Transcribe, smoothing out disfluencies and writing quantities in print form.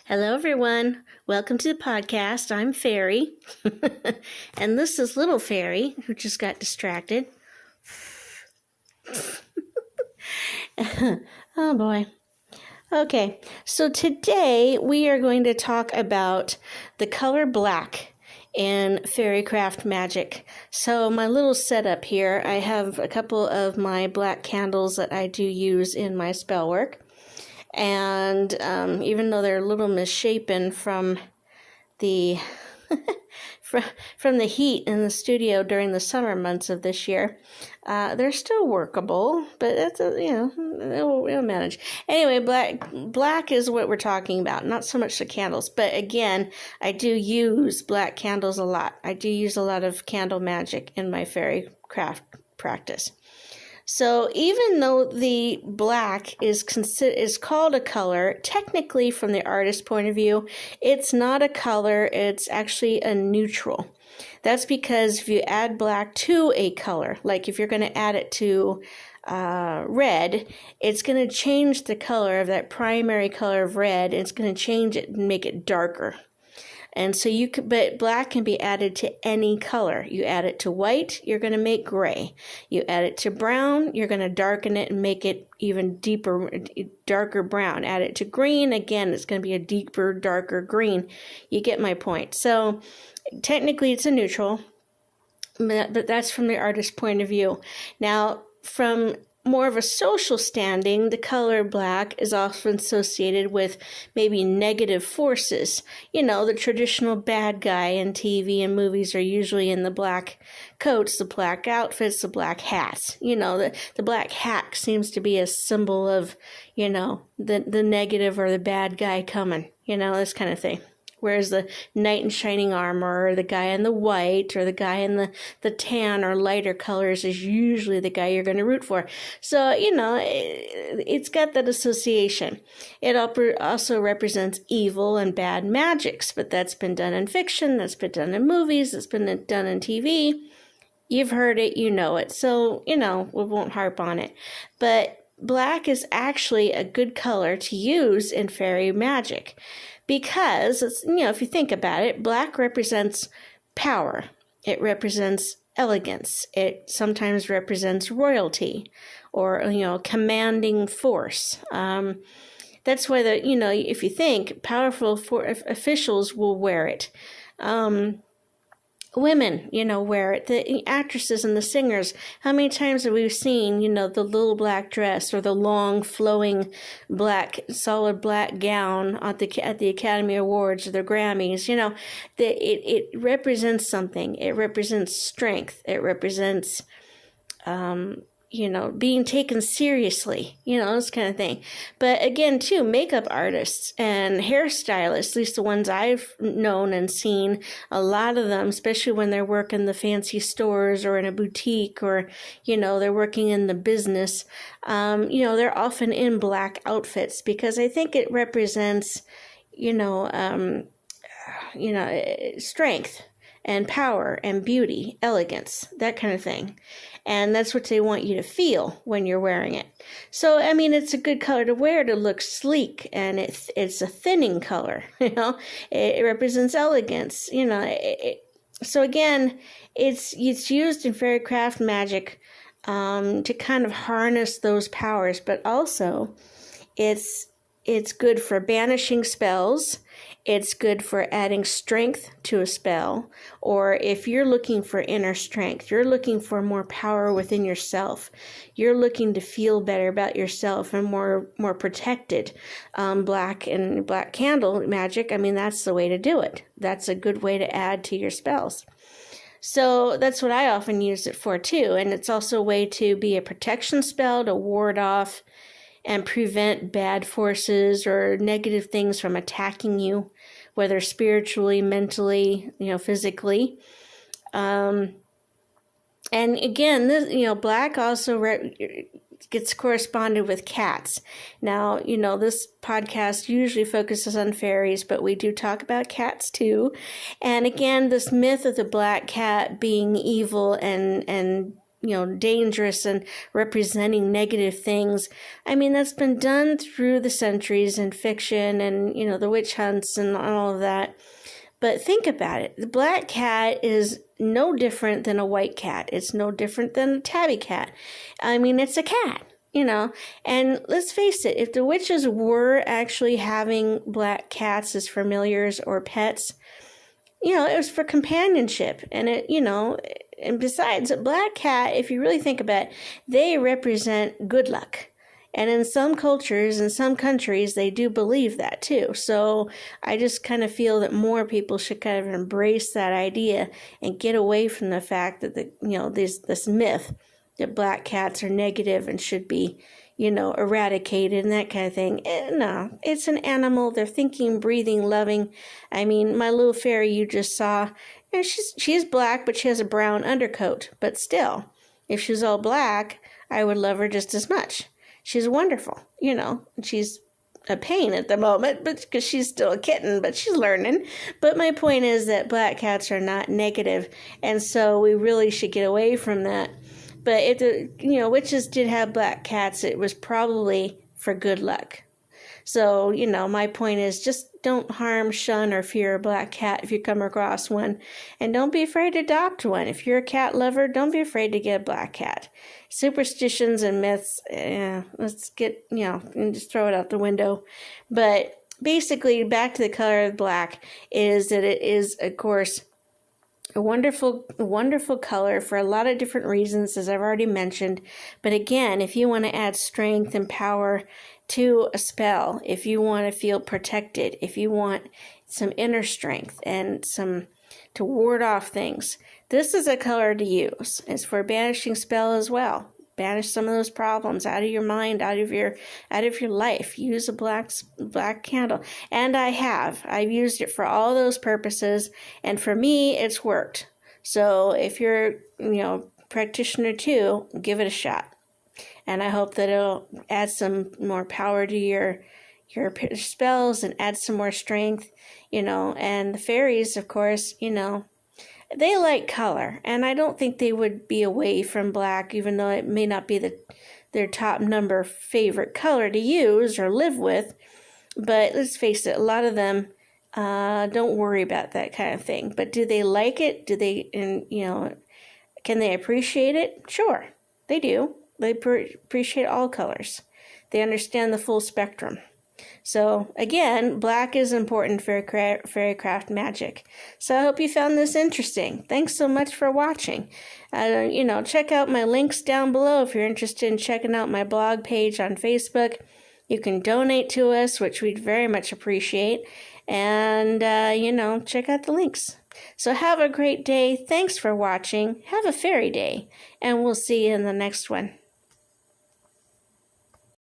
Hello, everyone. Welcome to the podcast. I'm Fairy, and this is Little Fairy, who just got distracted. Oh, boy. Okay, so today we are going to talk about the color black in fairycraft magic. So my little setup here, I have a couple of my black candles that I do use in my spell work. And even though they're a little misshapen from the from the heat in the studio during the summer months of this year, they're still workable. But it's it'll manage. Anyway, black is what we're talking about, not so much the candles. But again, I do use black candles a lot. I do use a lot of candle magic in my fairy craft practice. So even though the black is called a color, technically from the artist's point of view, it's not a color, it's actually a neutral. That's because if you add black to a color, like if you're going to add it to red, it's going to change the color of that primary color of red, and it's going to change it and make it darker. And so but black can be added to any color. You add it to white, you're going to make gray. You add it to brown, you're going to darken it and make it even deeper, darker brown. Add it to green, again, it's going to be a deeper, darker green. You get my point. So technically it's a neutral, but that's from the artist's point of view. Now, from more of a social standing, the color black is often associated with maybe negative forces. You know, the traditional bad guy in TV and movies are usually in the black coats, the black outfits, the black hats. You know, the black hat seems to be a symbol of, you know, the negative or the bad guy coming, you know, this kind of thing. Whereas the knight in shining armor, or the guy in the white, or the guy in the tan or lighter colors is usually the guy you're going to root for. So, you know, it's got that association. It also represents evil and bad magics, but that's been done in fiction, that's been done in movies, that's been done in TV. You've heard it, you know it. So, you know, we won't harp on it. But black is actually a good color to use in fairy magic. Because, you know, if you think about it, black represents power. It represents elegance. It sometimes represents royalty or, you know, commanding force. That's why, if you think, powerful officials will wear it. Women, you know, wear it. The actresses and the singers. How many times have we seen, you know, the little black dress or the long flowing solid black gown at the Academy Awards or the Grammys? You know, it represents something. It represents strength. It represents, you know, being taken seriously, you know, this kind of thing. But again, too, makeup artists and hairstylists, at least the ones I've known and seen, a lot of them, especially when they're working the fancy stores or in a boutique or, you know, they're working in the business, you know, they're often in black outfits because I think it represents, strength and power and beauty, elegance, that kind of thing. And that's what they want you to feel when you're wearing it. So, I mean, it's a good color to wear to look sleek, and it's a thinning color, you know. It represents elegance, you know. So again, it's used in fairycraft magic to kind of harness those powers, but also it's good for banishing spells. It's good for adding strength to a spell, or if you're looking for inner strength, you're looking for more power within yourself, you're looking to feel better about yourself and more protected. Black and black candle magic, I mean, that's the way to do it. That's a good way to add to your spells. So that's what I often use it for too, and it's also a way to be a protection spell to ward off and prevent bad forces or negative things from attacking you, whether spiritually, mentally, you know, physically. And again, this, you know, black also gets corresponded with cats. Now, you know, this podcast usually focuses on fairies, but we do talk about cats too. And again, this myth of the black cat being evil and dangerous and representing negative things. I mean, that's been done through the centuries in fiction and, the witch hunts and all of that. But think about it. The black cat is no different than a white cat. It's no different than a tabby cat. I mean, it's a cat, And let's face it, if the witches were actually having black cats as familiars or pets, it was for companionship. And and besides, a black cat, if you really think about it, they represent good luck. And in some cultures, in some countries, they do believe that too. So I just kind of feel that more people should kind of embrace that idea and get away from the fact that this myth that black cats are negative and should be, eradicated and that kind of thing. No, it's an animal. They're thinking, breathing, loving. I mean, my little fairy you just saw, she's black, but she has a brown undercoat. But still, if she's all black, I would love her just as much. She's wonderful, she's a pain at the moment, but because she's still a kitten, but she's learning. But my point is that black cats are not negative, and so we really should get away from that. But if the witches did have black cats, it was probably for good luck. So, my point is just don't harm, shun, or fear a black cat if you come across one. And don't be afraid to adopt one. If you're a cat lover, don't be afraid to get a black cat. Superstitions and myths, let's get, and just throw it out the window. But basically, back to the color of black is that it is, of course, a wonderful color for a lot of different reasons, as I've already mentioned. But again, if you want to add strength and power to a spell, if you want to feel protected, if you want some inner strength and some to ward off things, this is a color to use. It's for a banishing spell as well. Banish some of those problems out of your mind, out of your life. Use a black candle. And I've used it for all those purposes, and for me it's worked. So if you're practitioner too, give it a shot. And I hope that it'll add some more power to your spells and add some more strength, and the fairies, of course, they like color, and I don't think they would be away from black, even though it may not be their top number favorite color to use or live with. But let's face it, a lot of them don't worry about that kind of thing. But do they like it? Do they, can they appreciate it? Sure, they do. They appreciate all colors. They understand the full spectrum. So again, black is important for fairycraft magic. So I hope you found this interesting. Thanks so much for watching. Check out my links down below if you're interested in checking out my blog page on Facebook. You can donate to us, which we'd very much appreciate. And, check out the links. So have a great day. Thanks for watching. Have a fairy day. And we'll see you in the next one.